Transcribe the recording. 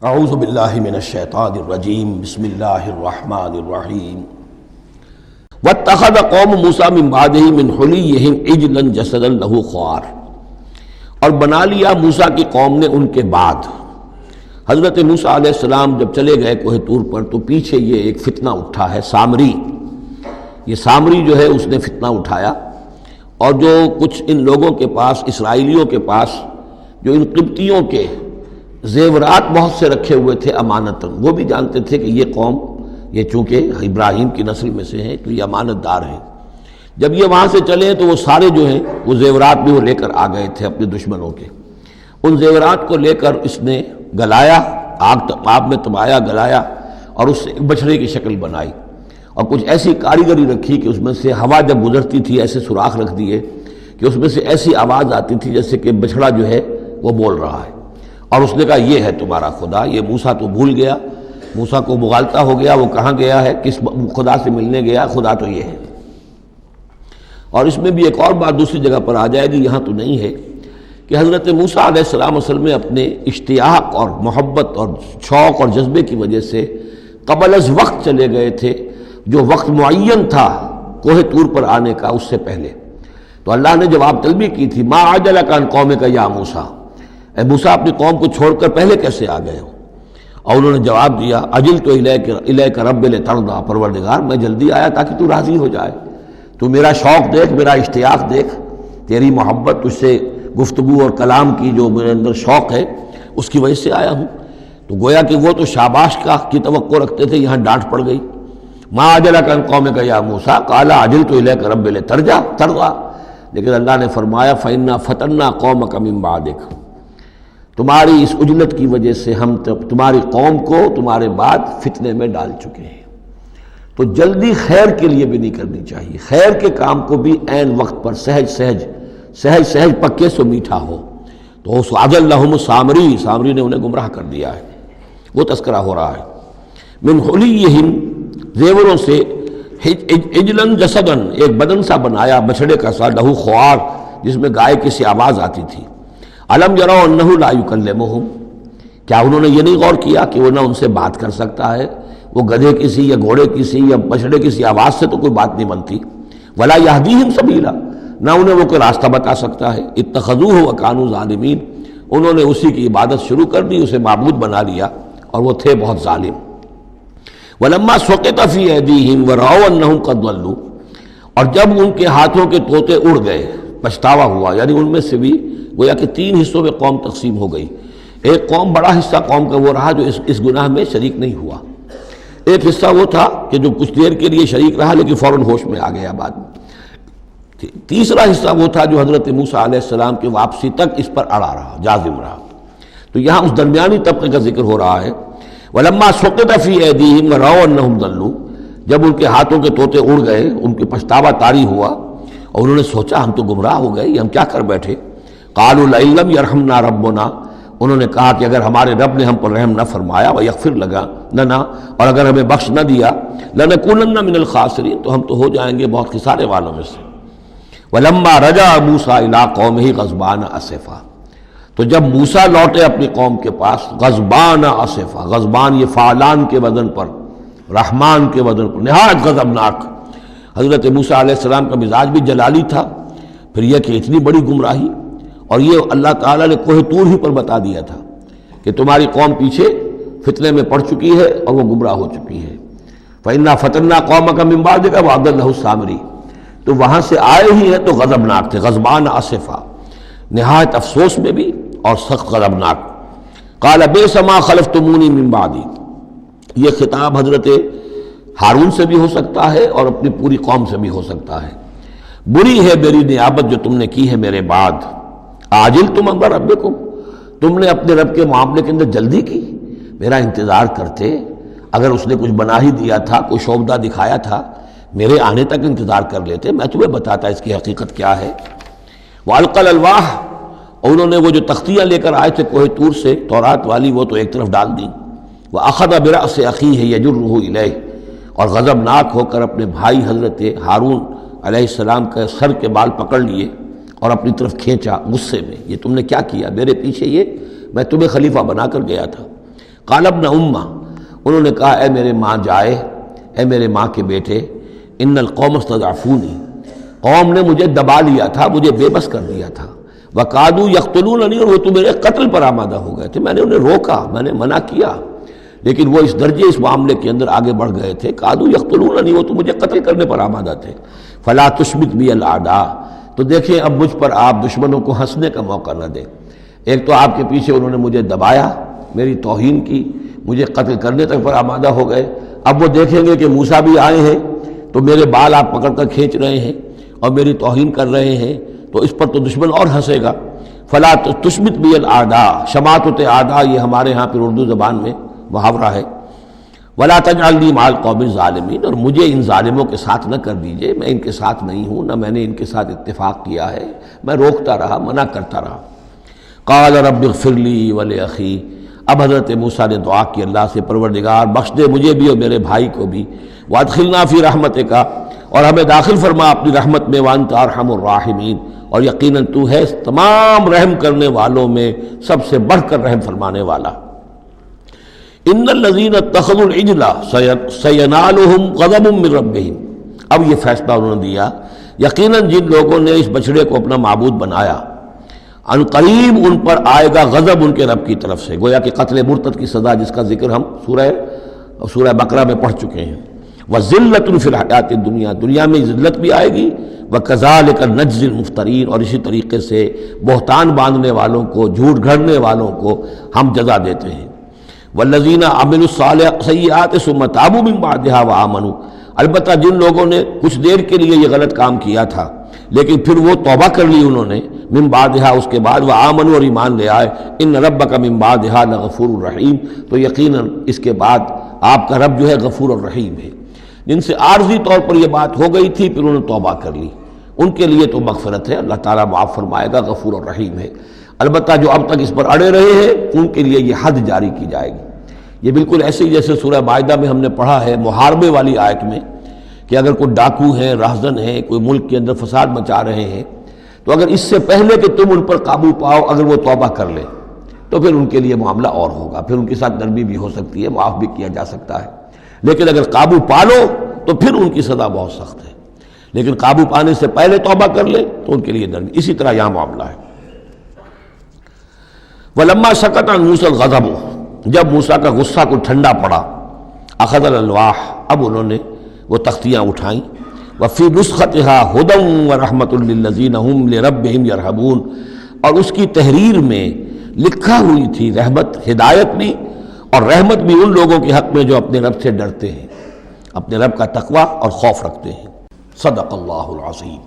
اعوذ باللہ من الشیطان الرجیم بسم اللہ الرحمن الرحیم واتخذ قوم موسیٰ من بعدہ من حلیہم عجلا جسدا لہ خوار، اور بنا لیا موسیٰ کی قوم نے ان کے بعد، حضرت موسیٰ علیہ السلام جب چلے گئے کوہ طور پر تو پیچھے یہ ایک فتنہ اٹھا ہے سامری، یہ سامری جو ہے اس نے فتنہ اٹھایا، اور جو کچھ ان لوگوں کے پاس، اسرائیلیوں کے پاس جو ان قبطیوں کے زیورات بہت سے رکھے ہوئے تھے امانتاً، وہ بھی جانتے تھے کہ یہ قوم، یہ چونکہ ابراہیم کی نسل میں سے ہیں تو یہ امانت دار ہیں، جب یہ وہاں سے چلے تو وہ سارے جو ہیں وہ زیورات بھی وہ لے کر آ گئے تھے اپنے دشمنوں کے، ان زیورات کو لے کر اس نے گلایا، آگ میں تبایا، گلایا، اور اس سے ایک بچھڑے کی شکل بنائی، اور کچھ ایسی کاریگری رکھی کہ اس میں سے ہوا جب گزرتی تھی ایسے سوراخ رکھ دیے کہ اس میں سے ایسی آواز آتی تھی جیسے کہ بچھڑا جو ہے وہ بول رہا ہے، اور اس نے کہا یہ ہے تمہارا خدا۔ یہ موسیٰ تو بھول گیا، موسیٰ کو مغالطہ ہو گیا، وہ کہاں گیا ہے، کس خدا سے ملنے گیا، خدا تو یہ ہے۔ اور اس میں بھی ایک اور بات دوسری جگہ پر آ جائے گی، یہاں تو نہیں ہے، کہ حضرت موسیٰ علیہ السلام اصل میں اپنے اشتیاق اور محبت اور شوق اور جذبے کی وجہ سے قبل از وقت چلے گئے تھے، جو وقت معین تھا کوہ طور پر آنے کا اس سے پہلے۔ تو اللہ نے جواب طلبی کی تھی، ما عجلک عن قومک یا موسیٰ، اے موسیٰ اپنی قوم کو چھوڑ کر پہلے کیسے آ گئے ہو؟ اور انہوں نے جواب دیا، اجلت الیک رب لترضیٰ، پروردگار میں جلدی آیا تاکہ تو راضی ہو جائے، تو میرا شوق دیکھ، میرا اشتیاق دیکھ، تیری محبت، تجھ سے گفتگو اور کلام کی جو میرے اندر شوق ہے اس کی وجہ سے آیا ہوں۔ تو گویا کہ وہ تو شاباش کی توقع رکھتے تھے، یہاں ڈانٹ پڑ گئی، ما عجلک عن قومک یا موسیٰ قال عجلت الیک رب لترضیٰ، لیکن اللہ نے فرمایا فإنا فتنا قومک من بعدک، تمہاری اس عجلت کی وجہ سے ہم تمہاری قوم کو تمہارے بعد فتنے میں ڈال چکے ہیں۔ تو جلدی خیر کے لیے بھی نہیں کرنی چاہیے، خیر کے کام کو بھی عین وقت پر سہج پکے سو میٹھا ہو۔ تو اضلهم سامری نے انہیں گمراہ کر دیا ہے، وہ تذکرہ ہو رہا ہے۔ من حلیہم، زیوروں سے، عجلا جسدا، ایک بدن سا بنایا بچھڑے کا سا، لہو خوار، جس میں گائے کی سی آواز آتی تھی۔ الم یروا انہ لا یکلمہم، کیا انہوں نے یہ نہیں غور کیا کہ وہ نہ ان سے بات کر سکتا ہے، وہ گدھے کی سی یا گھوڑے کی سی یا بچھڑے کی سی آواز سے تو کوئی بات نہیں بنتی، ولا یہدیہم سبیلا، نہ انہیں وہ کوئی راستہ بتا سکتا ہے۔ اتخذوہ وکانوا ظالمین، انہوں نے اسی کی عبادت شروع کر دی، اسے معبود بنا لیا، اور وہ تھے بہت ظالم۔ ولما سقط فی ایدیہم ورأوا انہم قد ضلوا، اور جب ان کے ہاتھوں کے طوطے اڑ گئے، پچھتاوا ہوا، یعنی ان میں سے بھی گویا کہ 3 حصوں میں قوم تقسیم ہو گئی۔ ایک قوم، بڑا حصہ قوم کا وہ رہا جو اس گناہ میں شریک نہیں ہوا، ایک حصہ وہ تھا کہ جو کچھ دیر کے لیے شریک رہا لیکن فوراً ہوش میں آ گیا بعد میں، تیسرا حصہ وہ تھا جو حضرت موسیٰ علیہ السلام کی واپسی تک اس پر اڑا رہا، جازم رہا۔ تو یہاں اس درمیانی طبقے کا ذکر ہو رہا ہے، وَلَمَّا سُقِطَ فِي أَيْدِيهِمْ وَرَأَوْا أَنَّهُمْ ضَلُّوا، جب ان کے ہاتھوں کے طوطے اڑ گئے، ان کے پچھتاوا طاری ہوا، اور انہوں نے سوچا ہم تو گمراہ ہو گئے، یہ ہم کیا کر بیٹھے۔ قَالُوا لَئِن لَّمْ يَرْحَمْنَا رَبُّنَا، انہوں نے کہا کہ اگر ہمارے رب نے ہم پر رحم نہ فرمایا، وَيَغْفِرْ لَنَا، اور اگر ہمیں بخش نہ دیا، لَنَكُونَنَّ مِنَ الْخَاسِرِينَ، تو ہم تو ہو جائیں گے بہت خسارے والوں میں سے۔ وَلَمَّا رَجَعَ مُوسَىٰ إِلَىٰ قَوْمِهِ غَضْبَانَ أَسِفًا، تو جب موسیٰ لوٹے اپنی قوم کے پاس، غضبان اسفا، غضبان یہ فعلان کے وزن پر، رحمان کے وزن پر، نہایت غضبناک۔ حضرت موسیٰ علیہ السلام کا مزاج بھی جلالی تھا، پھر یہ کہ اتنی بڑی گمراہی، اور یہ اللہ تعالیٰ نے کوہ طور ہی پر بتا دیا تھا کہ تمہاری قوم پیچھے فتنے میں پڑ چکی ہے اور وہ گمراہ ہو چکی ہے۔ فَإِنَّا فَتَنَّا قَوْمَكَ مِن بَعْدِكَ وَأَضَلَّهُ السَّامِرِي، تو وہاں سے آئے ہی ہیں تو غضبناک تھے، غضبان اسفا، نہایت افسوس میں بھی اور سخت غضبناک۔ قال بئس ما خلفتمونی من بعدی، یہ خطاب حضرت ہارون سے بھی ہو سکتا ہے اور اپنی پوری قوم سے بھی ہو سکتا ہے۔ بری ہے میری نیابت جو تم نے کی ہے میرے بعد، عاجلتم امر ربکم، تم نے اپنے رب کے معاملے کے اندر جلدی کی، میرا انتظار کرتے، اگر اس نے کچھ بنا ہی دیا تھا، کوئی شوبدہ دکھایا تھا، میرے آنے تک انتظار کر لیتے، میں تمہیں بتاتا اس کی حقیقت کیا ہے۔ وَأَلْقَى الْأَلْوَاحَ، اور انہوں نے وہ جو تختیاں لے کر آئے تھے کوہ طور سے تورات والی، وہ تو ایک طرف ڈال دیں۔ وَأَخَذَ بِرَأْسِ أَخِيهِ يَجُرُّهُ إِلَيْهِ، اور غضبناک ہو کر اپنے بھائی حضرت ہارون علیہ السلام کے سر کے بال پکڑ لیے اور اپنی طرف کھینچا غصے میں، یہ تم نے کیا کیا، میرے پیچھے یہ میں تمہیں خلیفہ بنا کر گیا تھا۔ قال ابن امہ، انہوں نے کہا اے میرے ماں جائے، اے میرے ماں کے بیٹے، ان القوم استضعفونی، قوم نے مجھے دبا لیا تھا، مجھے بے بس کر دیا تھا، وقادوا یقتلوننی، اور وہ تو میرے قتل پر آمادہ ہو گئے تھے، میں نے انہیں روکا، میں نے منع کیا، لیکن وہ اس درجے اس معاملے کے اندر آگے بڑھ گئے تھے، قادوا یقتلوننی، وہ تو مجھے قتل کرنے پر آمادہ تھے، فلا تشمت بی الاعداء، تو دیکھیں اب مجھ پر آپ دشمنوں کو ہنسنے کا موقع نہ دیں۔ ایک تو آپ کے پیچھے انہوں نے مجھے دبایا، میری توہین کی، مجھے قتل کرنے تک پر آمادہ ہو گئے، اب وہ دیکھیں گے کہ موسیٰ بھی آئے ہیں تو میرے بال آپ پکڑ کر کھینچ رہے ہیں اور میری توہین کر رہے ہیں، تو اس پر تو دشمن اور ہنسے گا۔ فلا تشمت بی الاعداء، شماتت اعداء یہ ہمارے ہاں پھر اردو زبان میں محاورہ ہے، ولا تجعلنی مع القوم الظالمین، اور مجھے ان ظالموں کے ساتھ نہ کر دیجئے، میں ان کے ساتھ نہیں ہوں، نہ میں نے ان کے ساتھ اتفاق کیا ہے، میں روکتا رہا، منع کرتا رہا۔ قال رب اغفر لی ولأخی، اب حضرت موسیٰ نے دعا کی اللہ سے، پروردگار بخش دے مجھے بھی اور میرے بھائی کو بھی، وادخلنا فی رحمتک، اور ہمیں داخل فرما اپنی رحمت میں، وانت ارحم الراحمین، اور یقیناً تو ہے تمام رحم کرنے والوں میں سب سے بڑھ کر رحم فرمانے والا۔ ان الذین اتخذوا العجل سینالہم غضب من ربہم، اب یہ فیصلہ انہوں نے دیا، یقیناً جن لوگوں نے اس بچڑے کو اپنا معبود بنایا، ان قریب ان پر آئے گا غضب ان کے رب کی طرف سے، گویا کہ قتل مرتد کی سزا جس کا ذکر ہم سورہ بقرہ میں پڑھ چکے ہیں۔ وَذِلَّةٌ فِي الْحَيَاةِ الدُّنْيَا، دنیا میں ذلت بھی آئے گی، وَكَذَلِكَ نَجْزِي الْمُفْتَرِينَ، اور اسی طریقے سے بہتان باندھنے والوں کو، جھوٹ گھڑنے والوں کو ہم جزا دیتے ہیں۔ وَالَّذِينَ عَمِلُوا السَّيِّئَاتِ ثُمَّ تَابُوا مِن بَعْدِهَا وَآمَنُوا، البتہ جن لوگوں نے کچھ دیر کے لیے یہ غلط کام کیا تھا لیکن پھر وہ توبہ کر لی انہوں نے، من بعدہا اس کے بعد، وآمنوا اور ایمان لے آئے، ان ربک من بعدہا لغفور الرحیم، تو یقیناً اس کے بعد آپ کا رب جو ہے غفور الرحیم ہے۔ جن سے عارضی طور پر یہ بات ہو گئی تھی پھر انہوں نے توبہ کر لی، ان کے لیے تو مغفرت ہے، اللہ تعالیٰ معاف فرمائے گا، غفور الرحیم ہے۔ البتہ جو اب تک اس پر اڑے رہے ہیں ان کے لیے یہ حد جاری کی جائے گی۔ یہ بالکل ایسے ہی جیسے سورہ مائدہ میں ہم نے پڑھا ہے محاربے والی آیت میں، کہ اگر کوئی ڈاکو ہیں، راہزن ہیں، کوئی ملک کے اندر فساد مچا رہے ہیں، تو اگر اس سے پہلے کہ تم ان پر قابو پاؤ اگر وہ توبہ کر لیں تو پھر ان کے لیے معاملہ اور ہوگا، پھر ان کے ساتھ نرمی بھی ہو سکتی ہے، معاف بھی کیا جا سکتا ہے، لیکن اگر قابو پا لو تو پھر ان کی سزا بہت سخت ہے، لیکن قابو پانے سے پہلے توبہ کر لیں تو ان کے لیے نرمی۔ اسی طرح یہاں معاملہ ہے۔ وَلَمَّا سَكَتَ عَنْ مُوسَى الْغَضَبُ، جب موسیٰ کا غصہ کو ٹھنڈا پڑا، أَخَذَ الْأَلْوَاحَ، اب انہوں نے وہ تختیاں اٹھائیں، وَفِي نُسْخَتِهَا هُدًى وَرَحْمَةٌ لِّلَّذِينَ هُمْ لِرَبِّهِمْ يَرْهَبُونَ، اور اس کی تحریر میں لکھا ہوئی تھی رحمت، ہدایت بھی اور رحمت بھی ان لوگوں کے حق میں جو اپنے رب سے ڈرتے ہیں، اپنے رب کا تقوی اور خوف رکھتے ہیں۔ صدق اللہ العظیم۔